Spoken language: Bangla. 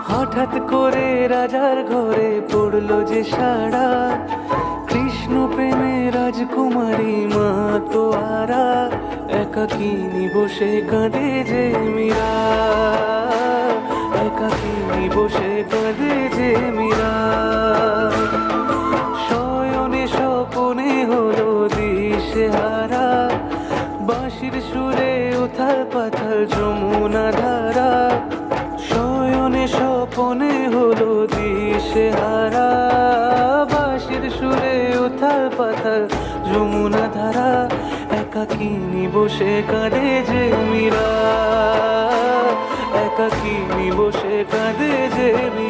হঠাৎ করে রাজার ঘরে পড়লো যে সাড়া, কৃষ্ণ প্রেমে রাজকুমারী মা তো আরা, একাকিনী বসে কাঁদে যে মীরা, একাকিনী বসে কাঁদে যে মীরা। শয়নে স্বপনে হলো দিশেহারা, বাঁশির সুরে উথাল পাথাল যমুনা ধারা। শয়নে স্বপনে হলো দিশেহারা, বাঁশির সুরে উথাল পাথাল যমুনা ধারা, একাকিনী বসে কাঁদে যে মীরা, একাকিনী বসে কাঁদে যে মীরা।